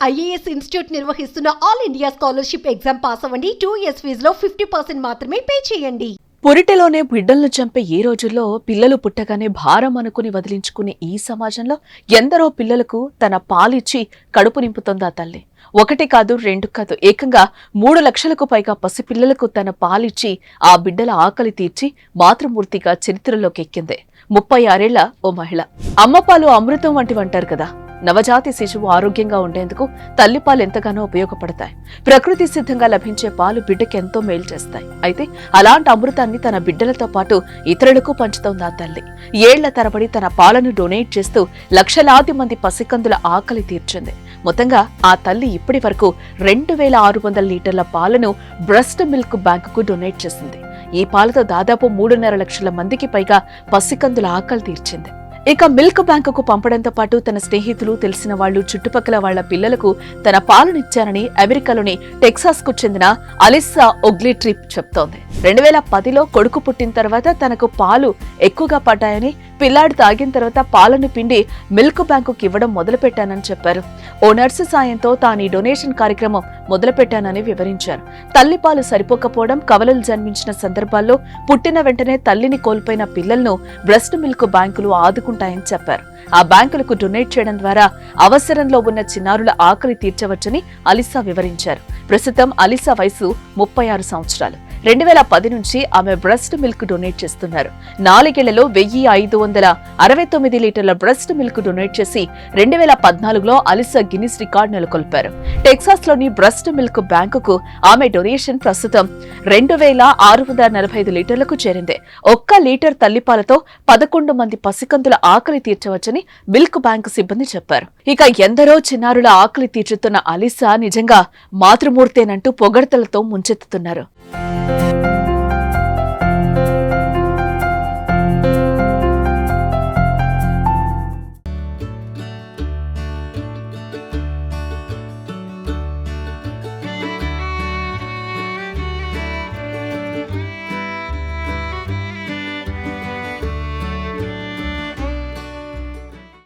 IAS institute నిర్వహిస్తున్న all India scholarship exam pass అవ్వండి. 2 years ఫీజులో 50% మాత్రమే పే చేయండి. పురిటిలోనే బిడ్డలను చంపే ఈ రోజుల్లో పిల్లలు పుట్టగానే భారం అనుకుని వదిలించుకునే ఈ సమాజంలో ఎందరో పిల్లలకు తన పాలిచ్చి కడుపు నింపుతోందా తల్లి. ఒకటి కాదు, రెండు కాదు, ఏకంగా 3 లక్షలకు పైగా పసిపిల్లలకు తన పాలిచ్చి ఆ బిడ్డల ఆకలి తీర్చి మాతృమూర్తిగా చరిత్రలోకి ఎక్కిందే 36 ఏళ్ల ఓ మహిళ. అమ్మపాలు అమృతం వంటివంటారు కదా. నవజాతి శిశువు ఆరోగ్యంగా ఉండేందుకు తల్లిపాలు ఎంతగానో ఉపయోగపడతాయి. ప్రకృతి సిద్ధంగా లభించే పాలు బిడ్డకి ఎంతో మేలు చేస్తాయి. అయితే అలాంటి అమృతాన్ని తన బిడ్డలతో పాటు ఇతరులకు పంచుతోంది ఆ తల్లి. ఏళ్ల తరబడి తన పాలను డొనేట్ చేస్తూ లక్షలాది మంది పసికందుల ఆకలి తీర్చింది. మొత్తంగా ఆ తల్లి ఇప్పటి వరకు 2600 లీటర్ల పాలను బ్రెస్ట్ మిల్క్ బ్యాంకుకు డొనేట్ చేసింది. ఈ పాలతో దాదాపు 3.5 లక్షల మందికి పైగా పసికందుల ఆకలి తీర్చింది. ఇక మిల్క్ బ్యాంకుకు పంపడంతో పాటు తన స్నేహితులు, తెలిసిన వాళ్లు, చుట్టుపక్కల వాళ్ల పిల్లలకు తన పాలనిచ్చారని అమెరికాలోని టెక్సాస్ కు చెందిన అలిస్సా ఒగ్లీట్రిప్ చెప్తోంది. 2010లో కొడుకు పుట్టిన తర్వాత తనకు పాలు ఎక్కువగా పడ్డాయని, పిల్లాడు తాగిన తర్వాత పాలను పిండి మిల్క్ బ్యాంకుకి ఇవ్వడం మొదలుపెట్టానని చెప్పారు. ఓ నర్సు సాయంతో తాను ఈ డొనేషన్ కార్యక్రమం మొదలుపెట్టానని వివరించారు. తల్లిపాలు సరిపోకపోవడం, కవలలు జన్మించిన సందర్భాల్లో పుట్టిన వెంటనే తల్లిని కోల్పోయిన పిల్లలను బ్రెస్ట్ మిల్క్ బ్యాంకులు ఆదుకుంటాయని చెప్పారు. ఆ బ్యాంకులకు డొనేట్ చేయడం ద్వారా అవసరంలో ఉన్న చిన్నారుల ఆకలి తీర్చవచ్చని అలిసా వివరించారు. ప్రస్తుతం అలిసా వయసు 36 సంవత్సరాలు. 2010 నుంచి ఆమె బ్రెస్ట్ మిల్క్ డొనేట్ చేస్తున్నారు. 4 ఏళ్లలో 1569 లీటర్ల బ్రెస్ట్ మిల్క్ డొనేట్ చేసి 2014లో అలిసా గిన్నిస్ రికార్డు నెలకొల్పారు. టెక్సాస్ లోని బ్రెస్ట్ మిల్క్ బ్యాంకుకు ఆమె డొనేషన్ ప్రస్తుతం 2645 లీటర్లకు చేరింది. 1 లీటర్ తల్లిపాలతో 11 మంది పసికందుల ఆకలి తీర్చవచ్చని మిల్క్ బ్యాంకు సిబ్బంది చెప్పారు. ఇక ఎందరో చిన్నారుల ఆకలి తీర్చుతున్న అలిసా నిజంగా మాతృమూర్తేనంటూ పొగడ్తలతో ముంచెత్తుతున్నారు.